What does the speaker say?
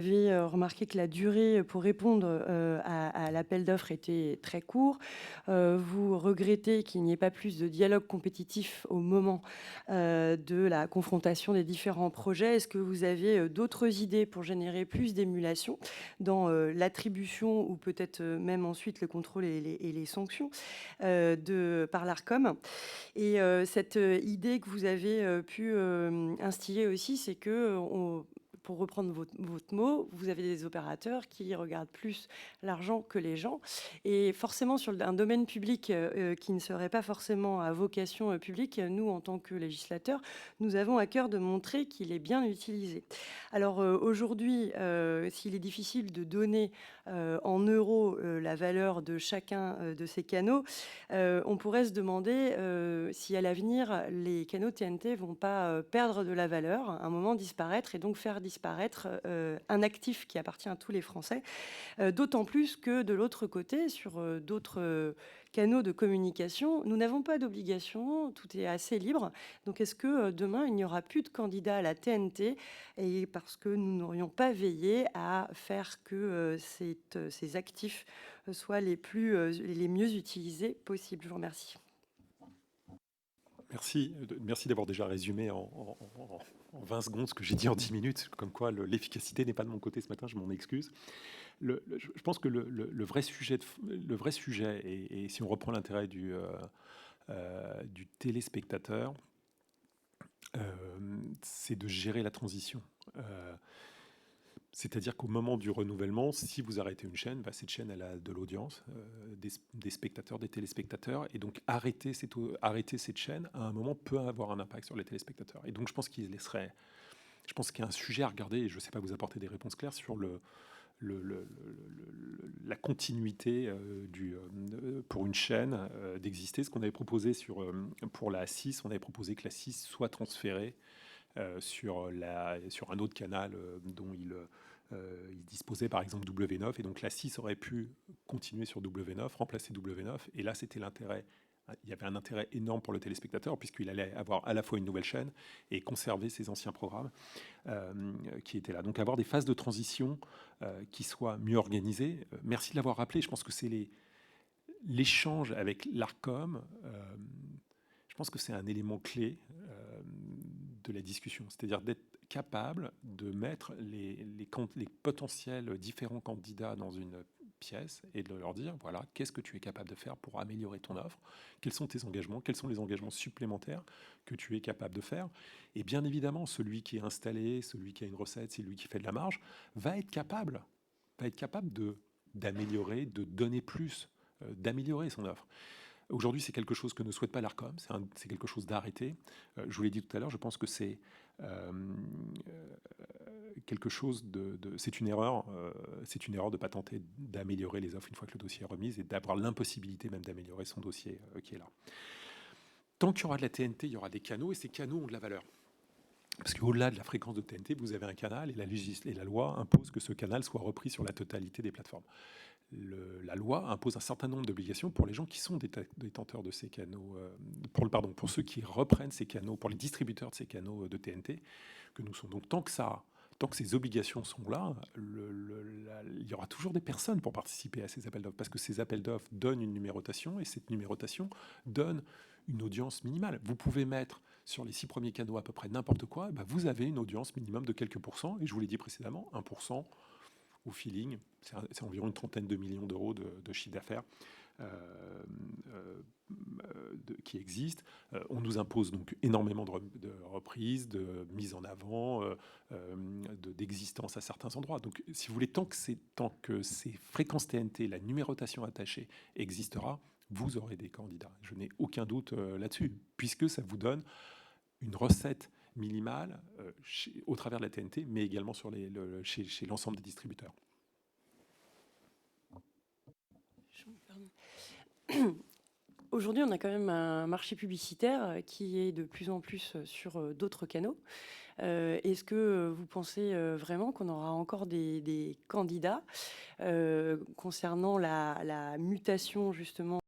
avez remarqué que la durée pour répondre à l'appel d'offres était très court. Vous regrettez qu'il n'y ait pas plus de dialogue compétitif au moment de la confrontation des différents projets. Est-ce que vous avez d'autres idées pour générer plus d'émulation dans l'attribution ou peut-être même ensuite le contrôle et les sanctions par l'Arcom? Et cette idée que vous avez pu instiller aussi, c'est que pour reprendre votre mot, vous avez des opérateurs qui regardent plus l'argent que les gens. Et forcément, sur un domaine public qui ne serait pas forcément à vocation publique, nous, en tant que législateurs, nous avons à cœur de montrer qu'il est bien utilisé. Alors aujourd'hui, s'il est difficile de donner en euros la valeur de chacun de ces canaux, on pourrait se demander si à l'avenir, les canaux TNT vont pas perdre de la valeur, à un moment disparaître et donc faire disparaître un actif qui appartient à tous les Français. D'autant plus que de l'autre côté, sur d'autres canaux de communication, nous n'avons pas d'obligation, tout est assez libre. Donc est-ce que demain, il n'y aura plus de candidats à la TNT et parce que nous n'aurions pas veillé à faire que ces actifs soient les mieux utilisés possibles? Je vous remercie. Merci, merci d'avoir déjà résumé en 20 secondes ce que j'ai dit en 10 minutes, comme quoi l'efficacité n'est pas de mon côté ce matin, je m'en excuse. Je pense que le vrai sujet, et si on reprend l'intérêt du téléspectateur, c'est de gérer la transition. C'est-à-dire qu'au moment du renouvellement, si vous arrêtez une chaîne, bah, cette chaîne elle a de l'audience, des spectateurs, des téléspectateurs, et donc arrêter cette chaîne à un moment peut avoir un impact sur les téléspectateurs. Et donc je pense qu'il y a un sujet à regarder, et je ne sais pas vous apporter des réponses claires sur la continuité pour une chaîne d'exister. Ce qu'on avait proposé pour la 6, on avait proposé que la 6 soit transférée sur un autre canal dont il disposait, par exemple W9, et donc la 6 aurait pu continuer sur W9, remplacer W9, et là c'était l'intérêt. Il y avait un intérêt énorme pour le téléspectateur puisqu'il allait avoir à la fois une nouvelle chaîne et conserver ses anciens programmes qui étaient là. Donc avoir des phases de transition qui soient mieux organisées. Merci de l'avoir rappelé. Je pense que c'est l'échange avec l'Arcom. Je pense que c'est un élément clé de la discussion, c'est-à-dire d'être capable de mettre les potentiels différents candidats dans une pièce et de leur dire, voilà, qu'est-ce que tu es capable de faire pour améliorer ton offre, quels sont tes engagements, quels sont les engagements supplémentaires que tu es capable de faire. Et bien évidemment, celui qui est installé, celui qui a une recette, celui qui fait de la marge, va être capable d'améliorer, de donner plus, d'améliorer son offre. Aujourd'hui, c'est quelque chose que ne souhaite pas l'Arcom, c'est quelque chose d'arrêté. Je vous l'ai dit tout à l'heure, je pense que c'est quelque chose c'est une erreur de ne pas tenter d'améliorer les offres une fois que le dossier est remis et d'avoir l'impossibilité même d'améliorer son dossier qui est là. Tant qu'il y aura de la TNT, il y aura des canaux et ces canaux ont de la valeur. Parce qu'au-delà de la fréquence de TNT, vous avez un canal et la loi impose que ce canal soit repris sur la totalité des plateformes. La loi impose un certain nombre d'obligations pour les gens qui sont détenteurs de ces canaux, pour ceux qui reprennent ces canaux, pour les distributeurs de ces canaux de TNT, que nous sommes. Donc tant que ces obligations sont là, il y aura toujours des personnes pour participer à ces appels d'offres, parce que ces appels d'offres donnent une numérotation, et cette numérotation donne une audience minimale. Vous pouvez mettre sur les 6 premiers canaux à peu près n'importe quoi, bah vous avez une audience minimum de quelques pourcents, et je vous l'ai dit précédemment, 1%, au feeling, c'est environ une trentaine de millions d'euros de chiffre d'affaires qui existent. On nous impose donc énormément de reprises, de mise en avant, d'existence à certains endroits. Donc, si vous voulez, tant que ces fréquences TNT, la numérotation attachée existera, vous aurez des candidats. Je n'ai aucun doute là-dessus, puisque ça vous donne une recette minimale au travers de la TNT, mais également chez l'ensemble des distributeurs. Aujourd'hui, on a quand même un marché publicitaire qui est de plus en plus sur d'autres canaux. Est-ce que vous pensez vraiment qu'on aura encore des candidats concernant la mutation justement